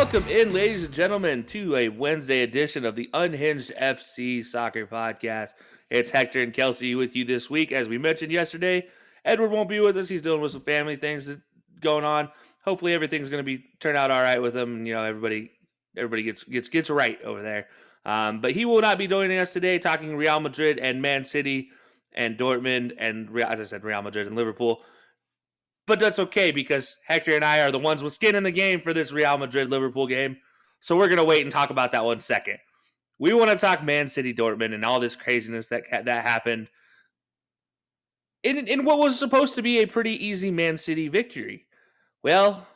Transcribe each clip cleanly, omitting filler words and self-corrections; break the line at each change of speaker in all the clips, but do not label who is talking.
Welcome in, ladies and gentlemen, to a Wednesday edition of the Unhinged FC Soccer Podcast. It's Hector and Kelcey with you this week. As we mentioned yesterday, Edward won't be with us. He's dealing with some family things going on. Hopefully, everything's going to turn out all right with him. You know, everybody gets right over there. But he will not be joining us today, talking Real Madrid and Man City and Dortmund and, as I said, Real Madrid and Liverpool. But that's okay because Hector and I are the ones with skin in the game for this Real Madrid-Liverpool game. So we're going to wait and talk about that one second. We want to talk Man City Dortmund and all this craziness that happened in what was supposed to be a pretty easy Man City victory. Well,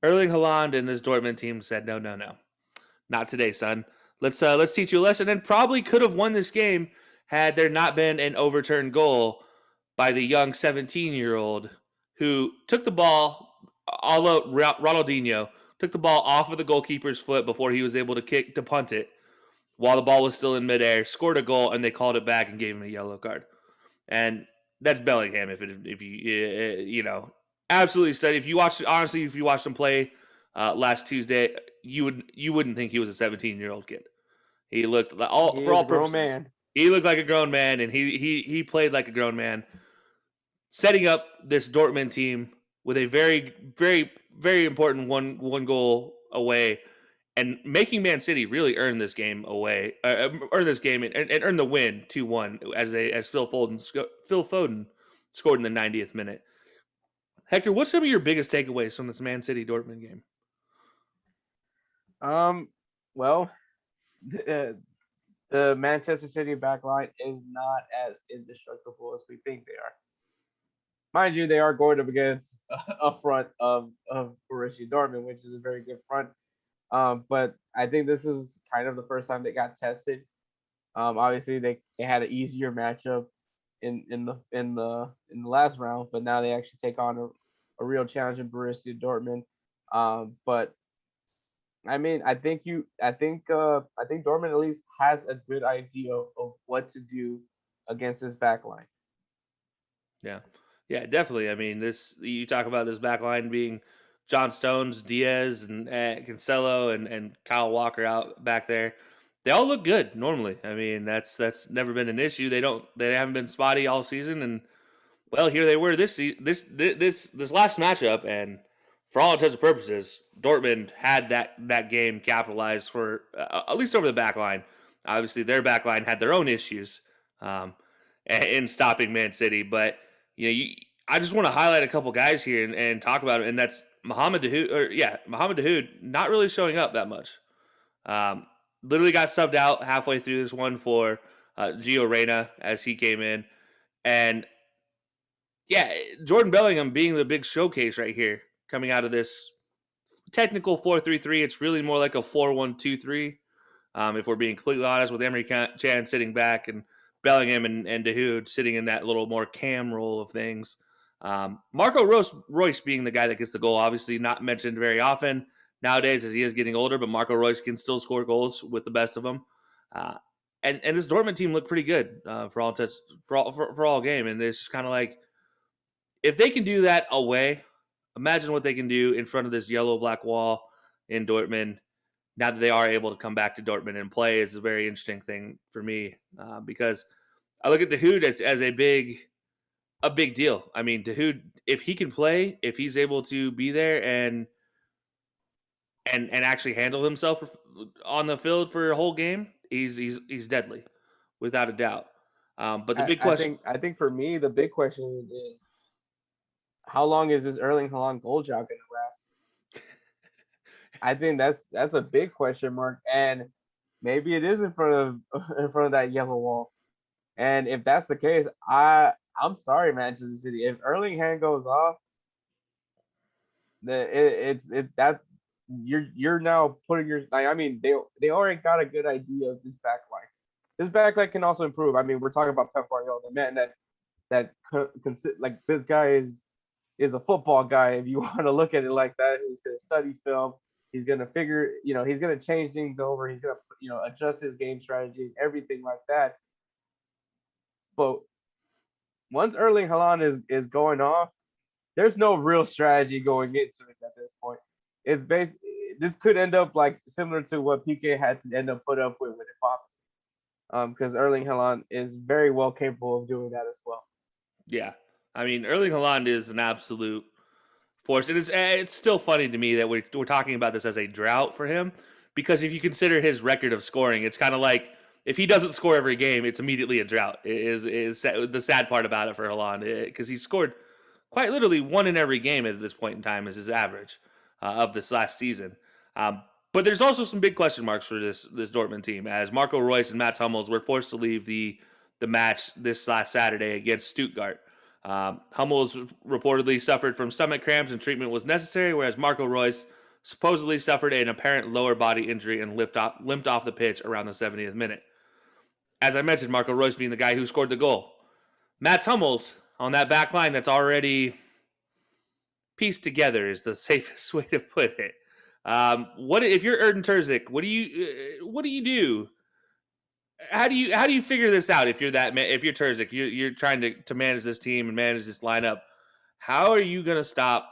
Erling Haaland and this Dortmund team said, no. Not today, son. Let's teach you a lesson, and probably could have won this game had there not been an overturned goal by the young 17-year-old who took the ball, although Ronaldinho took the ball off of the goalkeeper's foot before he was able to punt it while the ball was still in midair, scored a goal, and they called it back and gave him a yellow card. And that's Bellingham. If you absolutely study. If you watch them play last Tuesday, you wouldn't think he was a 17-year-old kid. He looked for all purposes. Man. He looked like a grown man, and he played like a grown man, setting up this Dortmund team with a very, very, very important one goal away, and making Man City really earn this game and earn the win 2-1 as Phil Foden scored in the 90th minute. Hector, what's some of your biggest takeaways from this Man City Dortmund game?
Well, the Manchester City backline is not as indestructible as we think they are. Mind you, they are going up against a front of Borussia Dortmund, which is a very good front. But I think this is kind of the first time they got tested. Obviously, they had an easier matchup in the last round, but now they actually take on a real challenge in Borussia Dortmund. But I mean, I think Dortmund at least has a good idea of what to do against this backline.
Yeah, definitely. I mean, you talk about this back line being John Stones, Diaz, and Cancelo, and Kyle Walker out back there. They all look good normally. I mean, that's never been an issue. They haven't been spotty all season, and well, here they were this last matchup, and for all intents and purposes, Dortmund had that game capitalized for at least over the back line. Obviously, their back line had their own issues in stopping Man City, but I just want to highlight a couple guys here and talk about it, and that's Mohamed Dahoud not really showing up that much. Literally got subbed out halfway through this one for Gio Reyna as he came in, and yeah, Jordan Bellingham being the big showcase right here, coming out of this technical 4-3-3. It's really more like a 4-1-2-3, if we're being completely honest, with Emre Can sitting back and Bellingham and Dahoud sitting in that little more cam role of things. Marco Reus being the guy that gets the goal, obviously not mentioned very often nowadays as he is getting older, but Marco Reus can still score goals with the best of them. And this Dortmund team looked pretty good for all game, and it's just kind of like, if they can do that away, imagine what they can do in front of this yellow-black wall in Dortmund. Now that they are able to come back to Dortmund and play, is a very interesting thing for me because I look at Dahoud as a big deal. I mean, Dahoud, if he can play, if he's able to be there and actually handle himself on the field for a whole game, he's deadly, without a doubt. But the big question,
I think for me, the big question is, how long is this Erling Haaland goal job going to last? I think that's a big question mark, and maybe it is in front of that yellow wall. And if that's the case, I'm sorry, Manchester City. If Erling Haaland goes off, you're now putting your. I mean, they already got a good idea of this backline. This backline can also improve. I mean, we're talking about Pep Guardiola, the man that like this guy is a football guy. If you want to look at it like that, who's going to study film. He's going to figure, he's going to change things over. He's going to, adjust his game strategy and everything like that. But once Erling Haaland is going off, there's no real strategy going into it at this point. It's this could end up like similar to what PK had to end up put up with it popped. Because Erling Haaland is very well capable of doing that as well.
Yeah. I mean, Erling Haaland is an absolute force. And it's still funny to me that we're talking about this as a drought for him, because if you consider his record of scoring, it's kind of like if he doesn't score every game, it's immediately a drought. Is the sad part about it for Haaland, because he scored quite literally one in every game at this point in time is his average of this last season. But there's also some big question marks for this Dortmund team, as Marco Reus and Mats Hummels were forced to leave the match this last Saturday against Stuttgart. Hummels reportedly suffered from stomach cramps and treatment was necessary, whereas Marco Reus supposedly suffered an apparent lower body injury and limped off the pitch around the 70th minute. As I mentioned, Marco Reus being the guy who scored the goal. Mats Hummels on that back line that's already pieced together is the safest way to put it. What if you're Erden Terzic? What do you do? How do you figure this out if you're Terzic, you're trying to manage this team and manage this lineup? How are you going to stop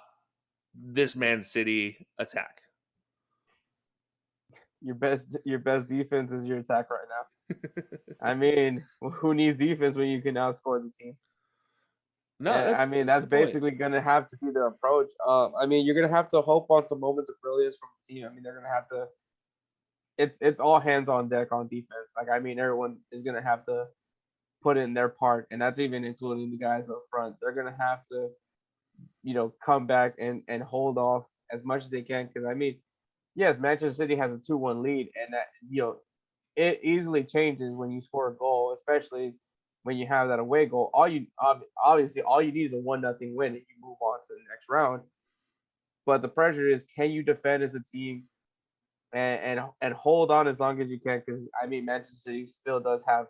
this Man City attack?
Your best defense is your attack right now. I mean, who needs defense when you can outscore the team?
No,
I mean that's basically going to have to be their approach. I mean, you're going to have to hope on some moments of brilliance from the team. I mean, they're going to have to. It's all hands on deck on defense. Like, I mean, everyone is going to have to put in their part, and that's even including the guys up front. They're going to have to, come back and hold off as much as they can. Because I mean, yes, Manchester City has a 2-1 lead, and that it easily changes when you score a goal, especially when you have that away goal. All you need is a 1-0 win, and you move on to the next round. But the pressure is, can you defend as a team and hold on as long as you can? Because I mean, Manchester City still does have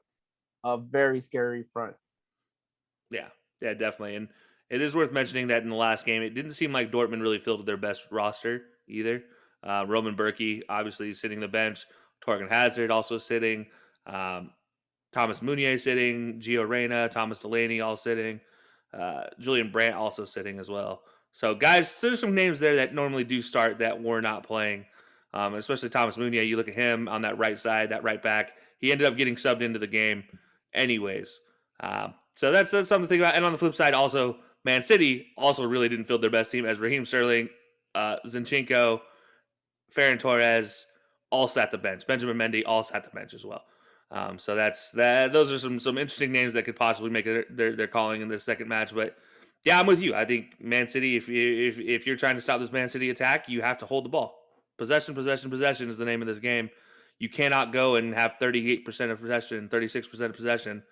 a very scary front.
Yeah, definitely. And it is worth mentioning that in the last game, it didn't seem like Dortmund really filled their best roster either. Roman Berkey obviously sitting the bench, Torgan Hazard also sitting, Thomas Meunier sitting, Gio Reyna, Thomas Delaney all sitting, Julian Brandt also sitting as well. So guys, there's some names there that normally do start that were not playing, especially Thomas Meunier. You look at him on that right side, that right back. He ended up getting subbed into the game anyways. So that's something to think about. And on the flip side, also, Man City also really didn't field their best team, as Raheem Sterling, Zinchenko, Ferran Torres all sat the bench. Benjamin Mendy all sat the bench as well. So that's that. Those are some interesting names that could possibly make their calling in this second match. But yeah, I'm with you. I think Man City, if you're trying to stop this Man City attack, you have to hold the ball. Possession is the name of this game. You cannot go and have 38% of possession, 36% of possession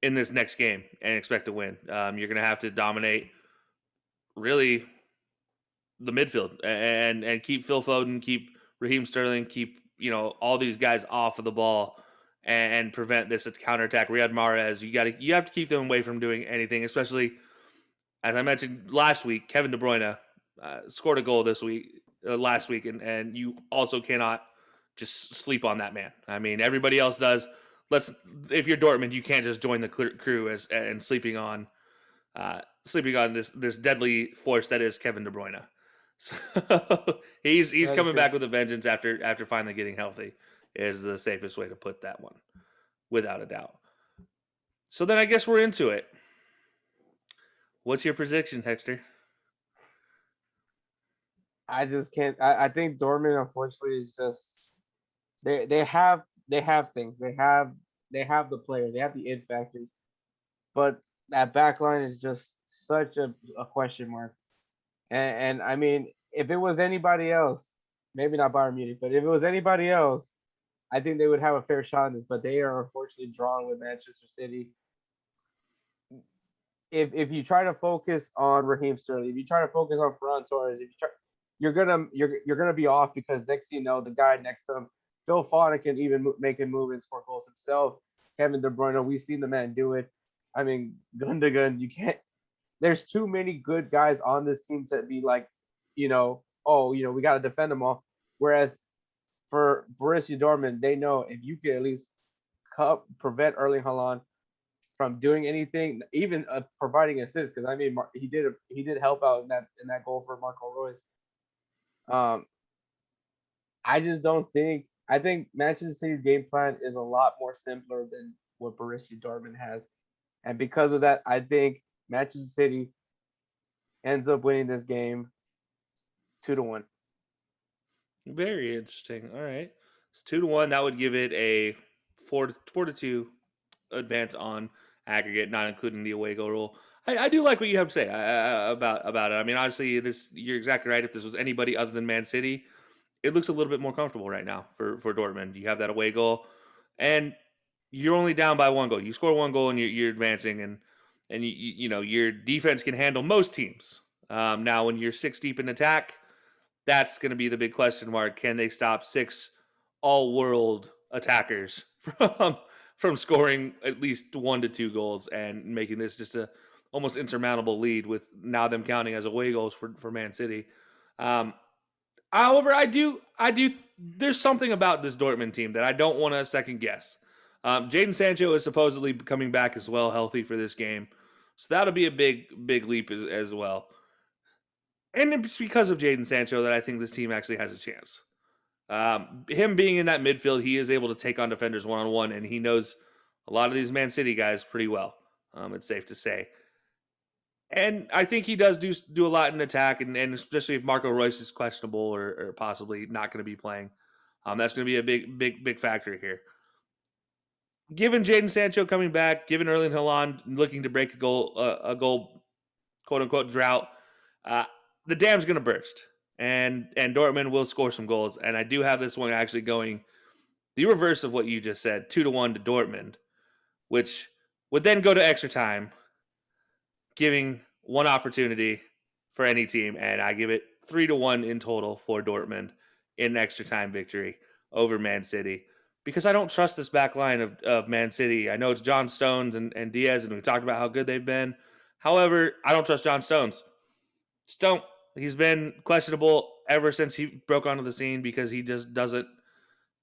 in this next game and expect to win. You're going to have to dominate really the midfield and keep Phil Foden, keep Raheem Sterling, keep all these guys off of the ball and prevent this counterattack. Riyad Mahrez, you have to keep them away from doing anything, especially as I mentioned last week. Kevin De Bruyne scored a goal last week, and you also cannot just sleep on that man. I mean, everybody else does. If you're Dortmund, you can't just join the crew and sleeping on this deadly force that is Kevin De Bruyne. So he's coming back with a vengeance after finally getting healthy, is the safest way to put that one, without a doubt. So then I guess we're into it. What's your prediction, Hector?
I just can't. I think Dortmund, unfortunately, is just they have things. They have the players. They have the it factors, but that back line is just such a question mark. And I mean, if it was anybody else, maybe not Bayern Munich, but if it was anybody else, I think they would have a fair shot in this. But they are unfortunately drawn with Manchester City. If you try to focus on Raheem Sterling, if you try to focus on Ferran Torres, you're gonna be off, because next thing you know, the guy next to him, Phil Foden, can even make a move and score goals himself. Kevin De Bruyne, we've seen the man do it. I mean, Gundogan, you can't. There's too many good guys on this team to be like, we got to defend them all. Whereas for Borussia Dortmund, they know if you can at least prevent Erling Haaland from doing anything, even providing assists, because I mean, he did help out in that goal for Marco Reus. I just don't think. I think Manchester City's game plan is a lot more simpler than what Borussia Dortmund has, and because of that, I think Manchester City ends up winning this game 2-1.
Very interesting. All right, it's 2-1. That would give it a 4-2 advance on aggregate, not including the away goal rule. I do like what you have to say about it. I mean, obviously, you're exactly right. If this was anybody other than Man City, it looks a little bit more comfortable right now for Dortmund. You have that away goal, and you're only down by one goal. You score one goal, and you're advancing, and you know your defense can handle most teams. Now, when you're six deep in attack, that's going to be the big question mark. Can they stop six all-world attackers from scoring at least 1 to 2 goals and making this just a almost insurmountable lead with now them counting as away goals for Man City? Um, However, I do. There's something about this Dortmund team that I don't want to second guess. Jadon Sancho is supposedly coming back as well, healthy for this game, so that'll be a big leap as well. And it's because of Jadon Sancho that I think this team actually has a chance. Him being in that midfield, he is able to take on defenders one-on-one, and he knows a lot of these Man City guys pretty well. It's safe to say. And I think he does do a lot in attack, and especially if Marco Reus is questionable or possibly not going to be playing. That's going to be a big factor here. Given Jadon Sancho coming back, given Erling Haaland looking to break a goal, quote unquote drought, the dam's going to burst, and Dortmund will score some goals. And I do have this one actually going the reverse of what you just said, 2-1 to Dortmund, which would then go to extra time, giving one opportunity for any team, and I give it 3-1 in total for Dortmund in extra time victory over Man City, because I don't trust this back line of Man City. I know it's John Stones and Diaz, and we talked about how good they've been. However, I don't trust John Stones. Just don't. He's been questionable ever since he broke onto the scene because he just doesn't.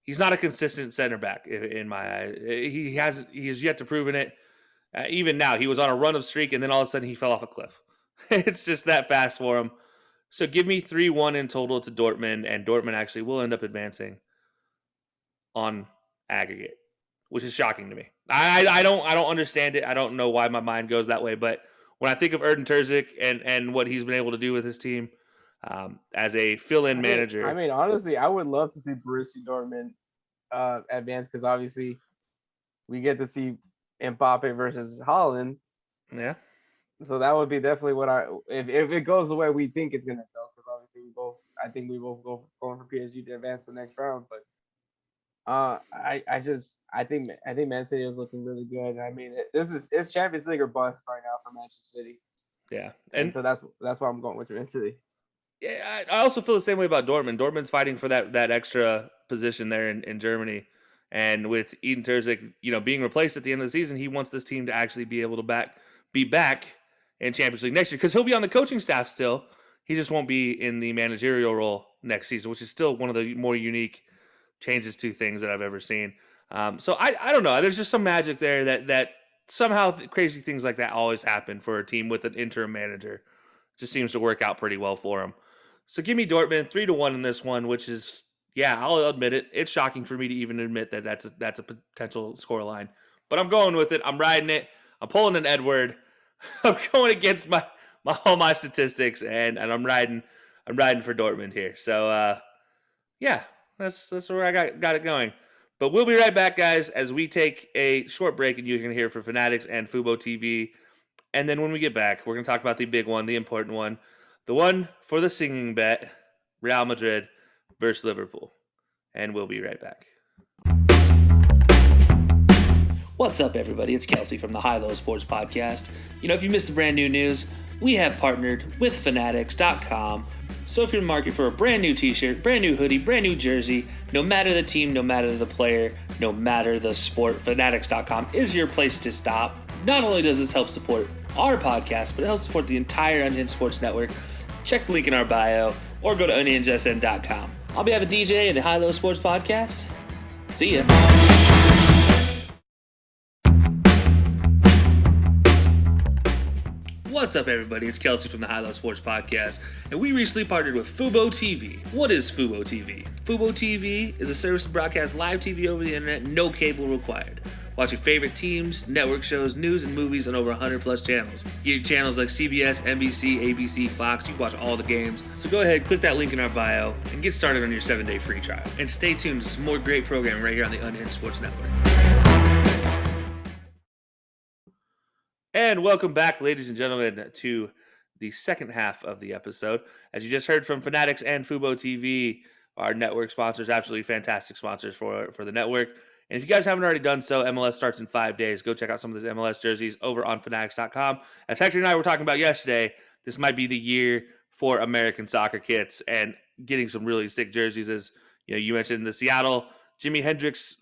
He's not a consistent center back in my eyes. He has yet to prove it. Even now, he was on a run of streak, and then all of a sudden he fell off a cliff. It's just that fast for him. So give me 3-1 in total to Dortmund, and Dortmund actually will end up advancing on aggregate, which is shocking to me. I don't understand it. I don't know why my mind goes that way, but when I think of Erden Terzic and what he's been able to do with his team as a fill-in manager.
I mean, honestly, I would love to see Borussia Dortmund advance because obviously we get to see Mbappe versus Haaland.
Yeah.
So that would be definitely what if it goes the way we think it's gonna go, because obviously I think we both going for PSG to advance to the next round. But I think Man City is looking really good. I mean, it's Champions League or bust right now for Manchester City.
Yeah,
and so that's why I'm going with Man City.
Yeah, I also feel the same way about Dortmund. Dortmund's fighting for that extra position there in Germany. And with Edin Terzic, being replaced at the end of the season, he wants this team to actually be able to be back in Champions League next year, because he'll be on the coaching staff still. He just won't be in the managerial role next season, which is still one of the more unique changes to things that I've ever seen. So I don't know. There's just some magic there that somehow crazy things like that always happen for a team with an interim manager. It just seems to work out pretty well for them. So give me Dortmund 3-1 in this one, which is, yeah, I'll admit it. It's shocking for me to even admit that that's a potential scoreline, but I'm going with it. I'm riding it. I'm pulling an Edward. I'm going against all my statistics, and I'm riding for Dortmund here. So yeah, that's where I got it going. But we'll be right back, guys, as we take a short break, and you can hear from Fanatics and Fubo TV. And then when we get back, we're going to talk about the big one, the important one, the one for the singing bet, Real Madrid versus Liverpool. And we'll be right back.
What's up, everybody? It's Kelcey from the High Low Sports Podcast. If you missed the brand new news, we have partnered with Fanatics.com. So if you're in the market for a brand new t-shirt, brand new hoodie, brand new jersey, no matter the team, no matter the player, no matter the sport, Fanatics.com is your place to stop. Not only does this help support our podcast, but it helps support the entire Unhinged Sports Network. Check the link in our bio or go to unhingedsn.com. I'll be having DJ in the High Low Sports Podcast. See ya. What's up, everybody? It's Kelcey from the High Low Sports Podcast, and we recently partnered with Fubo TV. What is Fubo TV? Fubo TV is a service to broadcast live TV over the internet, no cable required. Watch your favorite teams, network shows, news, and movies on over 100 plus channels. You get channels like CBS, NBC, ABC, Fox. You can watch all the games. So go ahead, click that link in our bio, and get started on your 7-day free trial. And stay tuned to some more great programming right here on the Unhinged Sports Network.
And welcome back, ladies and gentlemen, to the second half of the episode. As you just heard from Fanatics and Fubo TV, our network sponsors, absolutely fantastic sponsors for the network. And if you guys haven't already done so, MLS starts in 5 days. Go check out some of these MLS jerseys over on Fanatics.com. As Hector and I were talking about yesterday, this might be the year for American soccer kits and getting some really sick jerseys. As you mentioned the Seattle Jimi Hendrix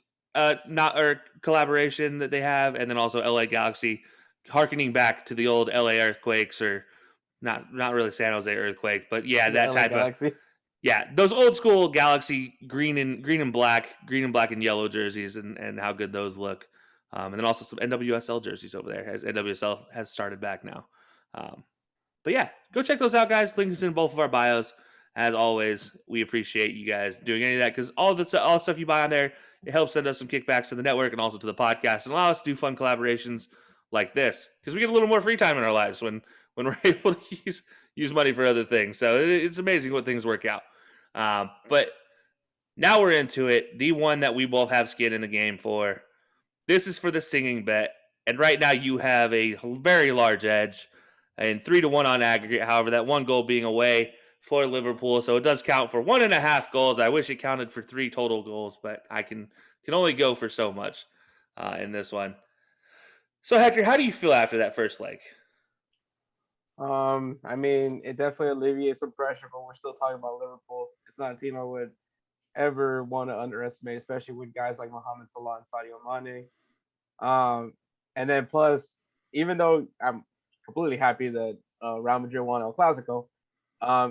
collaboration that they have, and then also LA Galaxy, harkening back to the old LA earthquakes, or not really San Jose earthquake, but yeah, that
LA
type
Galaxy.
of those old school Galaxy green and black and yellow jerseys, and how good those look. And then also some NWSL jerseys over there, as NWSL has started back now. But yeah, go check those out, guys. Link is in both of our bios. As always, we appreciate you guys doing any of that, because all the stuff you buy on there, it helps send us some kickbacks to the network and also to the podcast, and allow us to do fun collaborations like this, because we get a little more free time in our lives when we're able to use money for other things. So it's amazing what things work out. But now we're into it. The one that we both have skin in the game for. This is for the singing bet, and right now you have a very large edge, and 3-1 on aggregate. However, that one goal being away for Liverpool, so it does count for 1.5 goals. I wish it counted for 3 total goals, but I can only go for so much in this one. So, Hector, how do you feel after that first leg?
I mean, it definitely alleviates some pressure, but we're still talking about Liverpool. It's not a team I would ever want to underestimate, especially with guys like Mohamed Salah and Sadio Mane. And then plus, even though I'm completely happy that Real Madrid won El Clasico,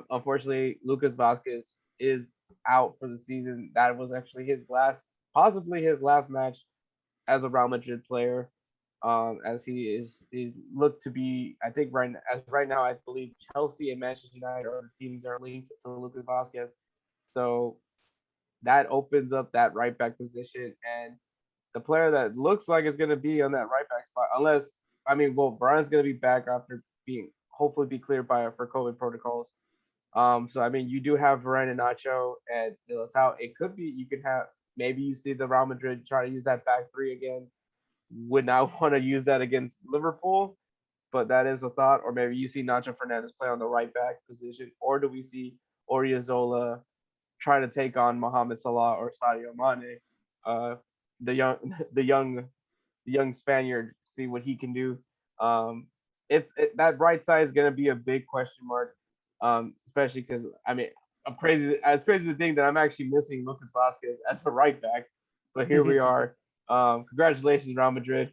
unfortunately, Lucas Vazquez is out for the season. That was actually possibly his last match as a Real Madrid player. As he's looked to be, I think right now, I believe Chelsea and Manchester United are the teams that are linked to Lucas Vazquez. So that opens up that right back position, and the player that looks like is going to be on that right back spot, Brian's going to be back after hopefully be cleared for COVID protocols. So I mean, you do have Varane and Nacho and Militao. It could be maybe you see the Real Madrid try to use that back three again. Would not want to use that against Liverpool, but that is a thought. Or maybe you see Nacho Fernandez play on the right back position, or do we see Oriozola try to take on Mohamed Salah or Sadio Mane, the young Spaniard, see what he can do. That right side is going to be a big question mark, especially because it's crazy to think that I'm actually missing Lucas Vazquez as a right back, but here we are. Congratulations, Real Madrid.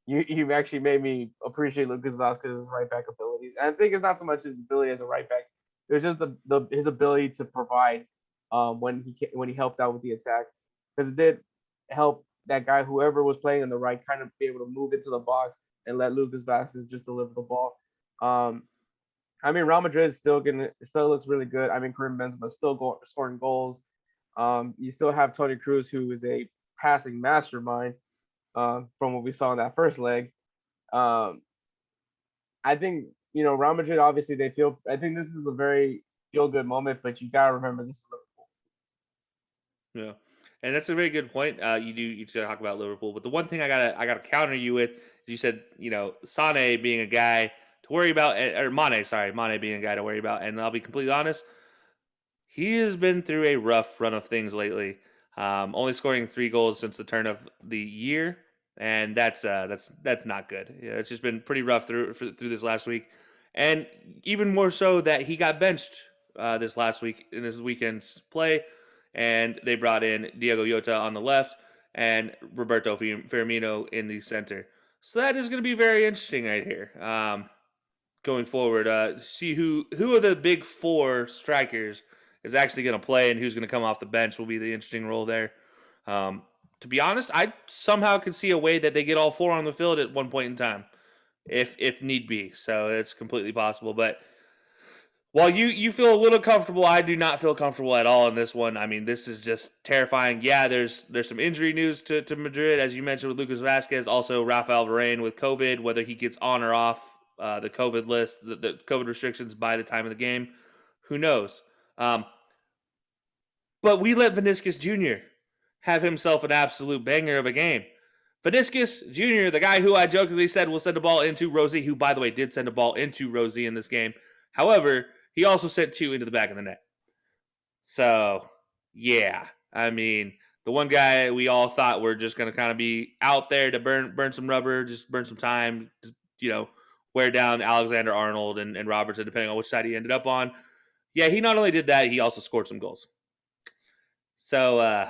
you actually made me appreciate Lucas Vazquez's right back abilities. And I think it's not so much his ability as a right back; it's just his ability to provide when he helped out with the attack, because it did help that guy, whoever was playing on the right, kind of be able to move into the box and let Lucas Vazquez just deliver the ball. Real Madrid still looks really good. Karim Benzema still scoring goals. You still have Toni Kroos, who is a passing mastermind from what we saw in that first leg. I think, Real Madrid, obviously I think this is a very feel-good moment, but you got to remember this is Liverpool.
Yeah. And that's a very good point. You talk about Liverpool, but the one thing I gotta counter you with is you said, Sane being a guy to worry about, or Mane being a guy to worry about. And I'll be completely honest, he has been through a rough run of things lately. Only scoring 3 goals since the turn of the year, and that's not good. Yeah, it's just been pretty rough through this last week, and even more so that he got benched this last week in this weekend's play, and they brought in Diego Jota on the left and Roberto Firmino in the center. So that is going to be very interesting right here. Going forward, see who of the big 4 strikers is actually going to play and who's going to come off the bench will be the interesting role there. To be honest, I somehow can see a way that they get all 4 on the field at one point in time. if need be. So it's completely possible. But while you feel a little comfortable, I do not feel comfortable at all in this one. I mean, this is just terrifying. Yeah, there's some injury news to Madrid, as you mentioned with Lucas Vasquez, also Rafael Varane with COVID, whether he gets on or off the COVID list, the COVID restrictions by the time of the game, who knows? Um, but we let Vinicius Jr. have himself an absolute banger of a game. Vinicius Jr., the guy who I jokingly said will send a ball into Rosie, who, by the way, did send a ball into Rosie in this game. However, he also sent 2 into the back of the net. So, yeah. I mean, the one guy we all thought were just going to kind of be out there to burn some rubber, just burn some time, wear down Alexander Arnold and Robertson, depending on which side he ended up on. Yeah, he not only did that, he also scored some goals. So,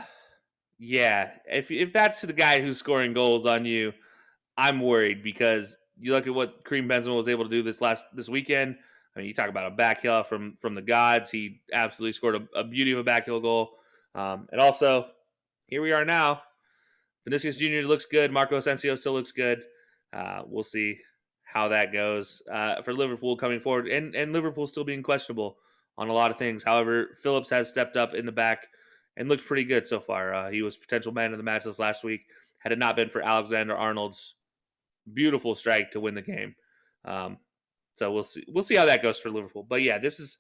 yeah, if that's the guy who's scoring goals on you, I'm worried because you look at what Karim Benzema was able to do this weekend. I mean, you talk about a back heel from the gods. He absolutely scored a beauty of a back heel goal. And also, here we are now. Vinicius Jr. looks good. Marco Asensio still looks good. We'll see how that goes for Liverpool coming forward. And Liverpool still being questionable on a lot of things. However, Phillips has stepped up in the back and looked pretty good so far. He was potential man of the match this last week. Had it not been for Alexander Arnold's beautiful strike to win the game. So we'll see. We'll see how that goes for Liverpool. But yeah, this is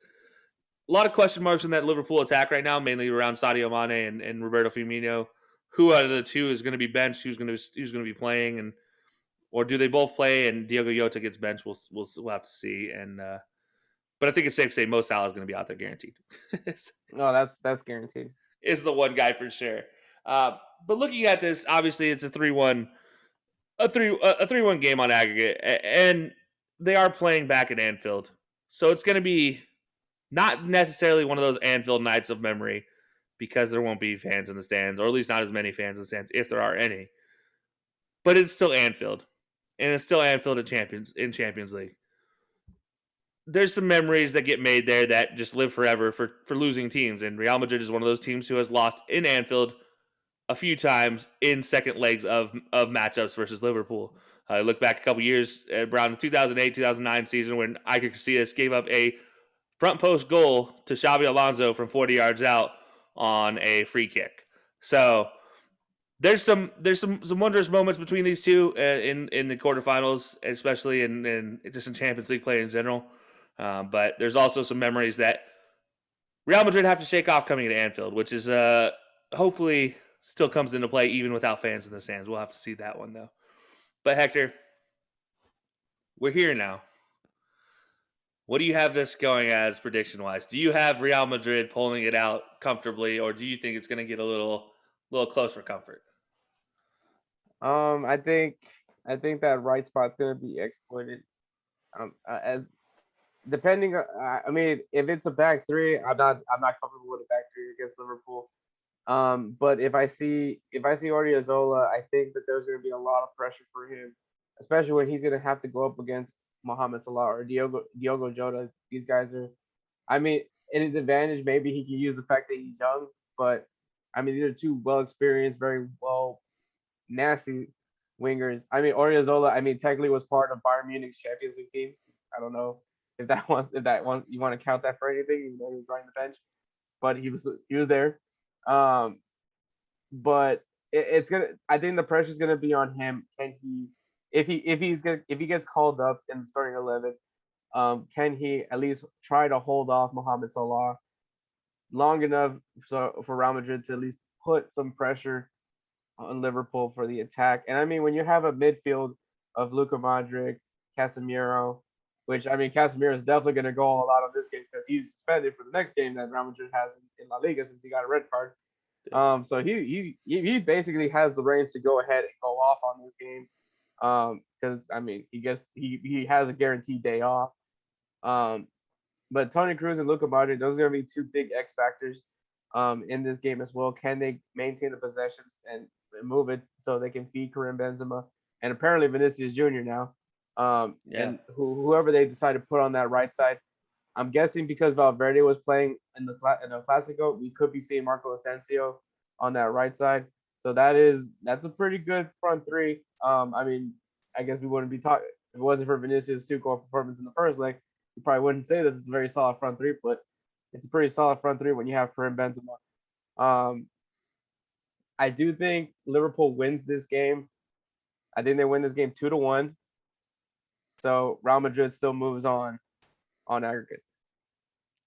a lot of question marks in that Liverpool attack right now, mainly around Sadio Mane and Roberto Firmino. Who out of the two is going to be benched? Who's going to be playing? And or do they both play? And Diogo Jota gets benched. We'll have to see. And but I think it's safe to say Mo Salah is going to be out there guaranteed.
No, that's guaranteed.
Is the one guy for sure. But looking at this, obviously it's a 3-1 game on aggregate, and they are playing back at Anfield. So it's going to be not necessarily one of those Anfield nights of memory because there won't be fans in the stands, or at least not as many fans in the stands if there are any. But it's still Anfield, and it's still Anfield in Champions League. There's some memories that get made there that just live forever for losing teams, and Real Madrid is one of those teams who has lost in Anfield a few times in second legs of matchups versus Liverpool. I look back a couple years around the 2008-2009 season when Iker Casillas gave up a front post goal to Xabi Alonso from 40 yards out on a free kick. So there's some wondrous moments between these two in the quarterfinals, especially in just in Champions League play in general. But there's also some memories that Real Madrid have to shake off coming to Anfield, which is hopefully still comes into play even without fans in the stands. We'll have to see that one, though. But, Hector, we're here now. What do you have this going as prediction-wise? Do you have Real Madrid pulling it out comfortably, or do you think it's going to get a little close for comfort?
I think that right spot's going to be exploited. As depending, I mean, if it's a back three, I'm not comfortable with a back three against Liverpool. But if I see Odriozola, I think that there's going to be a lot of pressure for him, especially when he's going to have to go up against Mohamed Salah or Diogo Jota. These guys are, I mean, in his advantage, maybe he can use the fact that he's young, but I mean, these are two well-experienced, very nasty wingers. I mean, Odriozola, I mean, technically was part of Bayern Munich's Champions League team. I don't know if you want to count that for anything. You know, he was running the bench, but he was there. But it's gonna. I think the pressure's gonna be on him. Can he, if he gets called up in the starting 11, can he at least try to hold off Mohamed Salah long enough for Real Madrid to at least put some pressure on Liverpool for the attack? And I mean, when you have a midfield of Luka Modric, Casemiro, which I mean, Casemiro is definitely going to go all out on this game because he's suspended for the next game that Real Madrid has in La Liga since he got a red card. So he basically has the reins to go ahead and go off on this game because I mean he has a guaranteed day off. But Toni Kroos and Luka Modric, those are going to be two big X factors in this game as well. Can they maintain the possessions and move it so they can feed Karim Benzema and apparently Vinicius Jr. now? And whoever they decide to put on that right side, I'm guessing because Valverde was playing in the Clasico, we could be seeing Marco Asensio on that right side. So that's a pretty good front three. I mean, I guess we wouldn't be If it wasn't for Vinicius' 2-goal performance in the first leg, you probably wouldn't say that it's a very solid front three, but it's a pretty solid front three when you have Karim Benzema. I do think Liverpool wins this game. I think they win this game 2-1. So Real Madrid still moves on aggregate.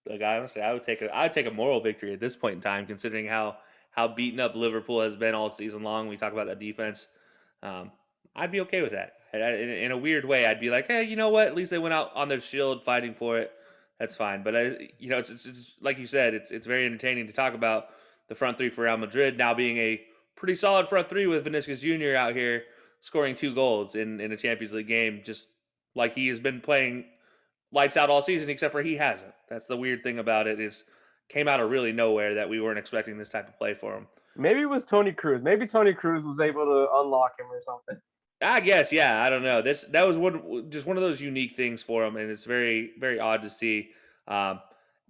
Look, honestly, I would take a moral victory at this point in time, considering how beaten up Liverpool has been all season long. We talk about that defense. I'd be okay with that. In a weird way, I'd be like, hey, you know what? At least they went out on their shield fighting for it. That's fine. But it's like you said, it's very entertaining to talk about the front three for Real Madrid now being a pretty solid front three with Vinicius Jr. out here scoring 2 goals in a Champions League game, just like he has been playing lights out all season, except for he hasn't. That's the weird thing about it, is came out of really nowhere that we weren't expecting this type of play for him.
Maybe it was Tony Cruz. Maybe Tony Cruz was able to unlock him or something.
I guess, yeah. I don't know. That was one of those unique things for him, and it's very, very odd to see. Now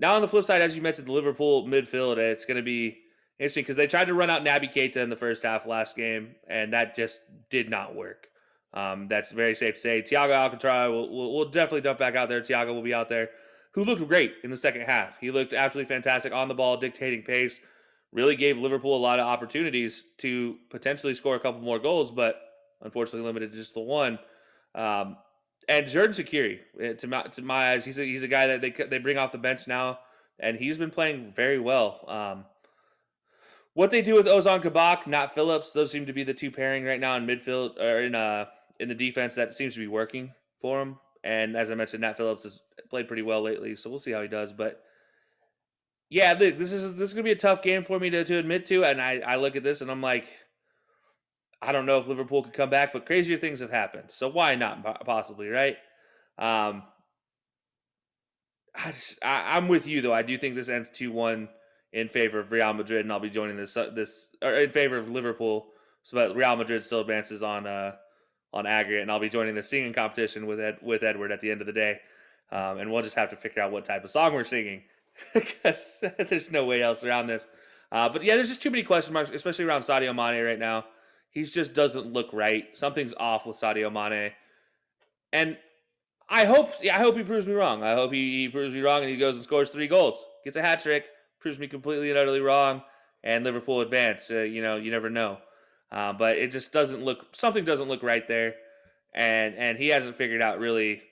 on the flip side, as you mentioned, the Liverpool midfield, it's going to be interesting because they tried to run out Naby Keita in the first half last game, and that just did not work. That's very safe to say. Thiago Alcantara will definitely dump back out there. Thiago will be out there, who looked great in the second half. He looked absolutely fantastic on the ball, dictating pace. Really gave Liverpool a lot of opportunities to potentially score a couple more goals, but unfortunately limited to just the one. And Xherdan Shaqiri, to my eyes, he's a guy that they bring off the bench now, and he's been playing very well. What they do with Ozan Kabak, Nat Phillips, those seem to be the two pairing right now in midfield or in the defense that seems to be working for him. And as I mentioned, Nat Phillips has played pretty well lately, so we'll see how he does. But yeah, this is gonna be a tough game for me to admit to, and I look at this and I'm like, I don't know if Liverpool could come back, but crazier things have happened. So why not possibly, right? I'm with you though. I do think this ends 2-1 in favor of Real Madrid, and I'll be joining this or in favor of Liverpool. So that Real Madrid still advances on aggregate, and I'll be joining the singing competition with Edward at the end of the day, and we'll just have to figure out what type of song we're singing because there's no way else around this. But yeah, there's just too many question marks, especially around Sadio Mane right now. He just doesn't look right. Something's off with Sadio Mane. And I hope he proves me wrong. I hope he proves me wrong and he goes and scores 3 goals. Gets a hat trick, proves me completely and utterly wrong, and Liverpool advance. You never know. But it just something doesn't look right there. And he hasn't figured out really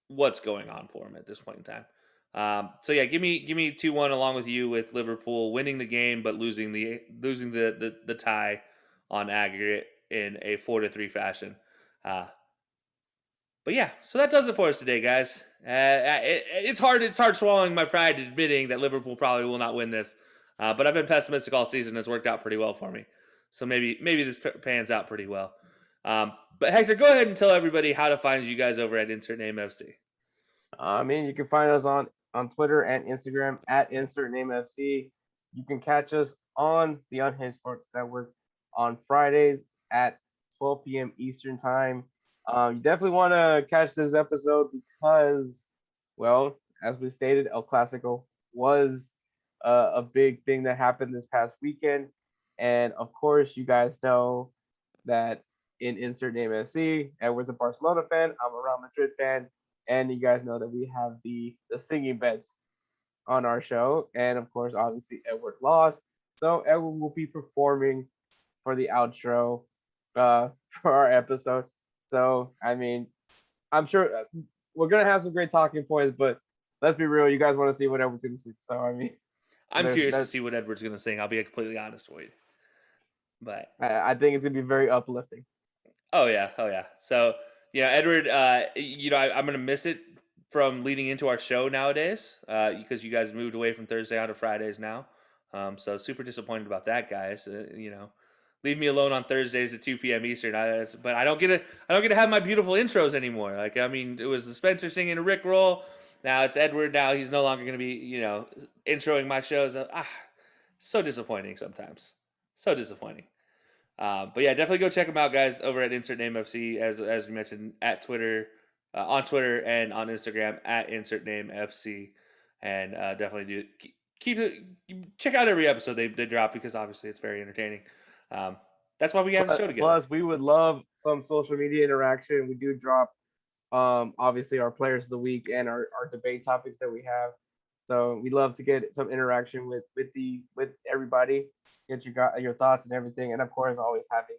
what's going on for him at this point in time. So yeah, give me 2-1 along with you, with Liverpool winning the game but losing the tie on aggregate in a 4-3 fashion. But yeah, so that does it for us today, guys. It's hard swallowing my pride admitting that Liverpool probably will not win this. But I've been pessimistic all season. It's worked out pretty well for me. So maybe this pans out pretty well. But Hector, go ahead and tell everybody how to find you guys over at Insert Name FC.
You can find us on Twitter and Instagram at Insert Name FC. You can catch us on the Unhinged Sports Network on Fridays at 12 p.m. Eastern Time. You definitely want to catch this episode because, well, as we stated, El Clasico was a big thing that happened this past weekend. And of course, you guys know that in Insert Name FC, Edward's a Barcelona fan, I'm a Real Madrid fan, and you guys know that we have the singing bets on our show. And of course, obviously, Edward lost. So Edward will be performing for the outro for our episode. So, I mean, I'm sure we're going to have some great talking points, but let's be real. You guys want to see what Edward's going to sing. So, I mean,
I'm curious to see what Edward's going to sing. I'll be completely honest with you. But
I think it's going to be very uplifting.
Oh, yeah. So, Edward, I'm going to miss it from leading into our show nowadays because you guys moved away from Thursday on to Fridays now. So, super disappointed about that, guys. Leave me alone on Thursdays at 2 p.m. Eastern. But I don't get to have my beautiful intros anymore. Like, I mean, it was the Spencer singing a Rick roll. Now it's Edward. Now he's no longer going to be, introing my shows. So disappointing sometimes. So disappointing. But yeah, definitely go check them out, guys, over at Insert Name FC, as we mentioned, at Twitter, on Twitter and on Instagram at Insert Name FC, and definitely check out every episode they drop because obviously it's very entertaining. That's why we have the show together.
Plus, we would love some social media interaction. We do drop obviously our players of the week and our debate topics that we have. So we love to get some interaction with everybody, get your thoughts and everything, and of course always having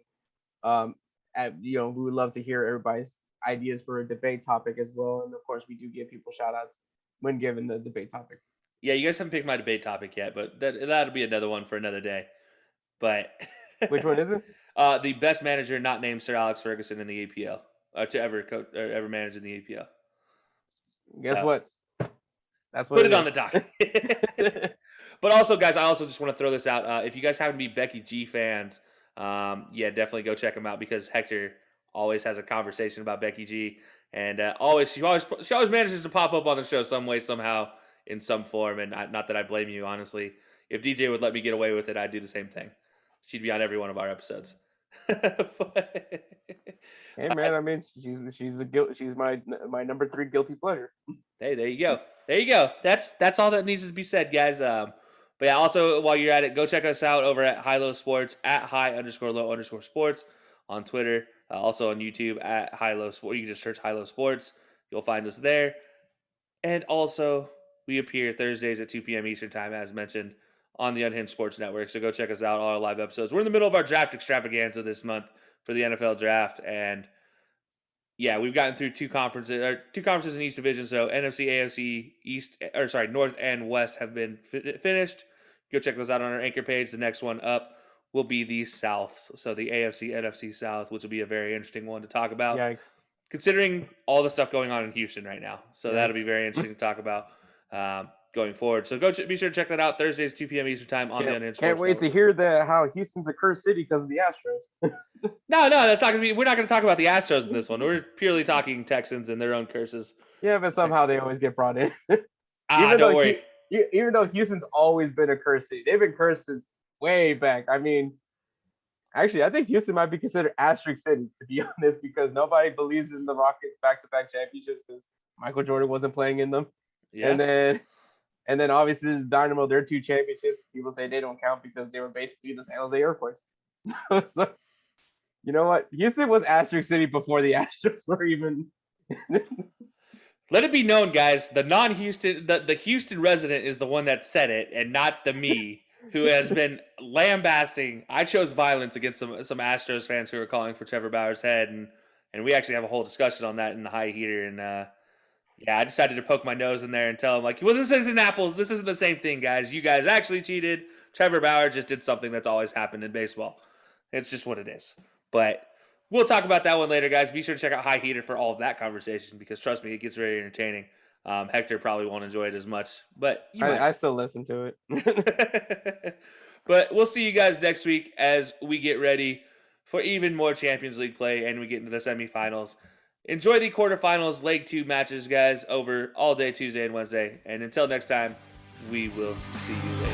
we would love to hear everybody's ideas for a debate topic as well. And of course we do give people shout outs when given the debate topic.
Yeah, you guys haven't picked my debate topic yet, but that'll be another one for another day. But
which one is it?
The best manager not named Sir Alex Ferguson in the APL, to ever coach or ever manage in the APL.
Guess what? That's what
put it on the docket. But also, guys, I also just want to throw this out. If you guys happen to be Becky G fans, yeah, definitely go check them out because Hector always has a conversation about Becky G, and she always manages to pop up on the show some way, somehow, in some form. And not that I blame you, honestly. If DJ would let me get away with it, I'd do the same thing. She'd be on every one of our episodes.
Hey man, I mean, she's my number 3 guilty pleasure.
Hey, there you go. There you go. That's all that needs to be said, guys. But yeah, also while you're at it, go check us out over at High-Low Sports at @high_low_sports on Twitter. Also on YouTube at High-Low Sports. You can just search High-Low Sports. You'll find us there. And also, we appear Thursdays at 2 p.m. Eastern Time, as mentioned, on the Unhinged Sports Network. So go check us out, all our live episodes. We're in the middle of our draft extravaganza this month for the NFL draft. And yeah, we've gotten through two conferences in each division. So NFC, AFC, North and West have been finished. Go check those out on our anchor page. The next one up will be the South. So the AFC, NFC South, which will be a very interesting one to talk about.
Yikes.
Considering all the stuff going on in Houston right now. So that'll be very interesting to talk about going forward. So be sure to check that out Thursdays, 2 p.m. Eastern Time on the Unhinged Sports
Can't wait to hear how Houston's a cursed city because of the Astros.
No, that's not gonna be. We're not gonna talk about the Astros in this one. We're purely talking Texans and their own curses.
Yeah, but somehow they always get brought in.
Don't worry.
Even though Houston's always been a cursed city, they've been cursed since way back. I mean, actually, I think Houston might be considered asterisk city, to be honest, because nobody believes in the Rockets back-to-back championships because Michael Jordan wasn't playing in them. Yeah. And then obviously the Dynamo, their 2 championships, people say they don't count because they were basically the San Jose Earthquakes. So you know what? Houston was asterisk city before the Astros were even.
Let it be known, guys, the Houston resident is the one that said it and not the me who has been lambasting. I chose violence against some Astros fans who were calling for Trevor Bauer's head, and we actually have a whole discussion on that in the high heater. And yeah, I decided to poke my nose in there and tell them, like, well, this isn't apples. This isn't the same thing, guys. You guys actually cheated. Trevor Bauer just did something that's always happened in baseball. It's just what it is. But we'll talk about that one later, guys. Be sure to check out High Heater for all of that conversation because, trust me, it gets very entertaining. Hector probably won't enjoy it as much, but
I still listen to it.
But we'll see you guys next week as we get ready for even more Champions League play and we get into the semifinals. Enjoy the quarterfinals, leg 2 matches, guys, over all day Tuesday and Wednesday. And until next time, we will see you later.